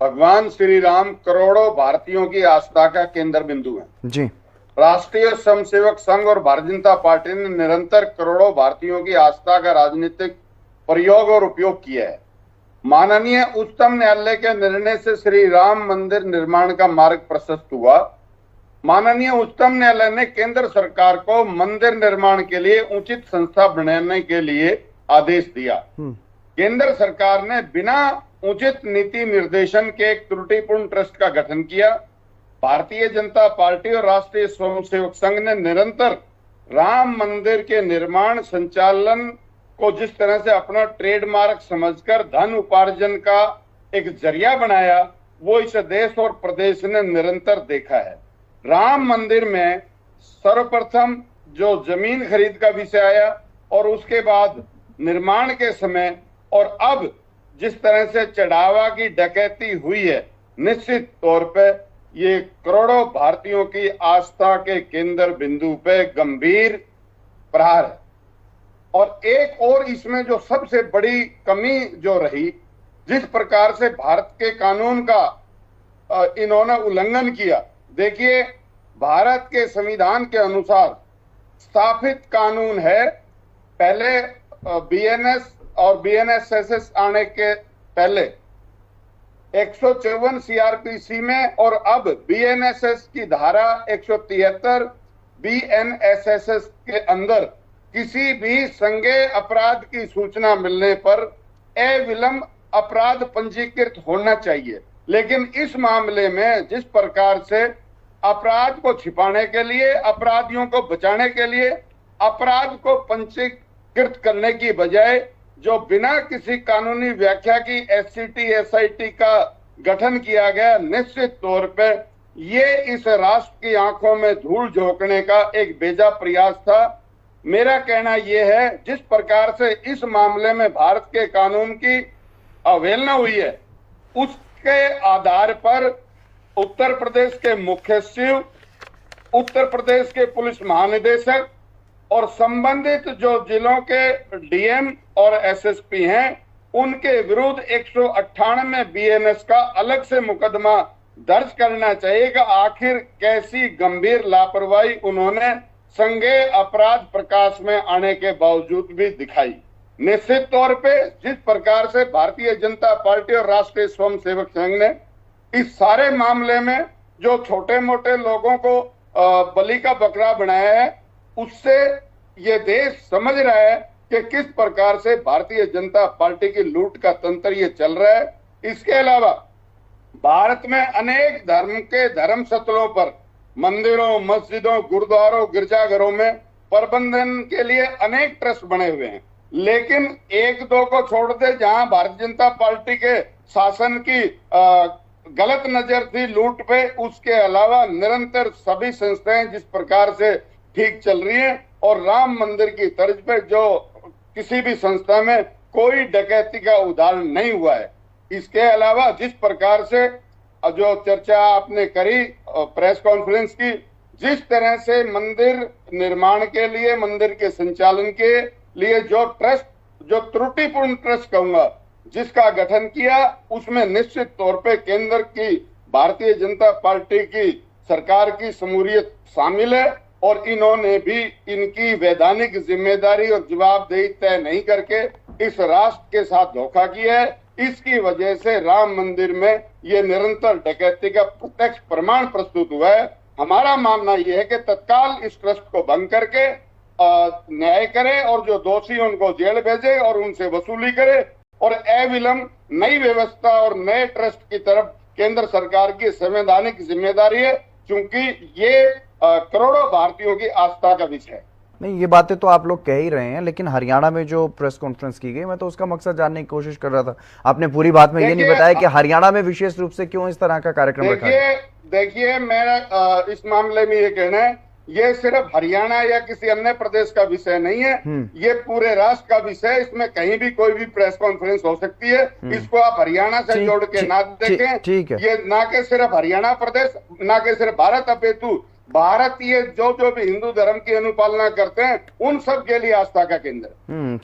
भगवान श्री राम करोड़ों भारतीयों की आस्था का केंद्र बिंदु है जी। राष्ट्रीय स्वयंसेवक संघ और भारतीय जनता पार्टी ने निरंतर करोड़ों भारतीयों की आस्था का राजनीतिक प्रयोग और उपयोग किया है। माननीय उच्चतम न्यायालय के निर्णय से श्री राम मंदिर निर्माण का मार्ग प्रशस्त हुआ। माननीय उच्चतम न्यायालय ने केंद्र सरकार को मंदिर निर्माण के लिए उचित संस्था बनाने के लिए आदेश दिया। केंद्र सरकार ने बिना उचित नीति निर्देशन के एक त्रुटिपूर्ण ट्रस्ट का गठन किया। भारतीय जनता पार्टी और राष्ट्रीय स्वयंसेवक संघ ने निरंतर राम मंदिर के निर्माण संचालन को जिस तरह से अपना ट्रेडमार्क समझकर धन उपार्जन का एक जरिया बनाया, वो इस देश और प्रदेश ने निरंतर देखा है। राम मंदिर में सर्वप्रथम जो जमीन खरीद का विषय आया और उसके बाद निर्माण के समय और अब जिस तरह से चढ़ावा की डकैती हुई है, निश्चित तौर पे ये करोड़ों भारतीयों की आस्था के केंद्र बिंदु पे गंभीर प्रहार है। और एक और इसमें जो सबसे बड़ी कमी जो रही, जिस प्रकार से भारत के कानून का इन्होंने उल्लंघन किया। देखिए, भारत के संविधान के अनुसार स्थापित कानून है, पहले बीएनएस और बीएनएसएस आने के पहले 154 सीआरपीसी में और अब बीएनएसएस की धारा 173 बीएनएसएस के अंदर किसी भी संज्ञेय अपराध की सूचना मिलने पर अविलंब अपराध पंजीकृत होना चाहिए। लेकिन इस मामले में जिस प्रकार से अपराध को छिपाने के लिए, अपराधियों को बचाने के लिए अपराध को पंजीकृत करने की बजाय जो बिना किसी कानूनी व्याख्या की एससीटी एसआईटी का गठन किया गया, निश्चित तौर पे ये इस राष्ट्र की आंखों में धूल झोंकने का एक बेजा प्रयास था। मेरा कहना यह है, जिस प्रकार से इस मामले में भारत के कानून की अवहेलना हुई है, उसके आधार पर उत्तर प्रदेश के मुख्य सचिव, उत्तर प्रदेश के पुलिस महानिदेशक और संबंधित जो जिलों के डीएम और एसएसपी हैं, उनके विरुद्ध 198 बीएनएस का अलग से मुकदमा दर्ज करना चाहिए कि आखिर कैसी गंभीर लापरवाही उन्होंने संज्ञेय अपराध प्रकाश में आने के बावजूद भी दिखाई। निश्चित तौर पे जिस प्रकार से भारतीय जनता पार्टी और राष्ट्रीय स्वयंसेवक संघ ने इस सारे मामले में जो छोटे मोटे लोगों को बलि का बकरा बनाया है, उससे ये देश समझ रहा है कि किस प्रकार से भारतीय जनता पार्टी की लूट का तंत्र ये चल रहा है। इसके अलावा भारत में अनेक धर्म के धर्म स्थलों पर, मंदिरों, मस्जिदों, गुरुद्वारों, गिरजाघरों में प्रबंधन के लिए अनेक ट्रस्ट बने हुए हैं, लेकिन एक दो को छोड़ दे जहां भारतीय जनता पार्टी के शासन की गलत नजर थी लूट पे, उसके अलावा निरंतर सभी संस्थाएं जिस प्रकार से ठीक चल रही है और राम मंदिर की तर्ज पे जो किसी भी संस्था में कोई डकैती का उदाहरण नहीं हुआ है। इसके अलावा जिस प्रकार से जो चर्चा आपने करी प्रेस कॉन्फ्रेंस की, जिस तरह से मंदिर निर्माण के लिए, मंदिर के संचालन के लिए जो ट्रस्ट, जो त्रुटिपूर्ण ट्रस्ट कहूंगा, जिसका गठन किया, उसमें निश्चित तौर पे केंद्र की भारतीय जनता पार्टी की सरकार की शमूलियत शामिल है और इन्होंने भी इनकी वैधानिक जिम्मेदारी और जवाबदेही तय नहीं करके इस राष्ट्र के साथ धोखा किया है। इसकी वजह से राम मंदिर में ये निरंतर डकैती का प्रत्यक्ष प्रमाण प्रस्तुत हुआ है। हमारा मानना यह है कि तत्काल इस ट्रस्ट को भंग करके न्याय करे और जो दोषी उनको जेल भेजे और उनसे वसूली करे और अविलंब नई व्यवस्था और नए ट्रस्ट की तरफ केंद्र सरकार की संवैधानिक जिम्मेदारी है, क्योंकि ये करोड़ों भारतीयों की आस्था का विषय है। नहीं, ये बातें तो आप लोग कह ही रहे हैं, लेकिन हरियाणा में जो प्रेस कॉन्फ्रेंस की गई, मैं तो उसका मकसद जानने की कोशिश कर रहा था। आपने पूरी बात में ये नहीं बताया कि हरियाणा में विशेष रूप से क्यों इस तरह का कार्यक्रम रखा है। देखिए, मेरा इस मामले में ये कहना है, ये सिर्फ हरियाणा या किसी अन्य प्रदेश का विषय नहीं है, ये पूरे राष्ट्र का विषय है। इसमें कहीं भी कोई भी प्रेस कॉन्फ्रेंस हो सकती है। इसको आप हरियाणा से जोड़ के ना देखें। ठीक है, ये ना के सिर्फ हरियाणा प्रदेश, ना के सिर्फ भारत अपेतु भारतीय जो भी हिंदू धर्म की अनुपालना करते हैं, उन सब के लिए आस्था का केंद्र है।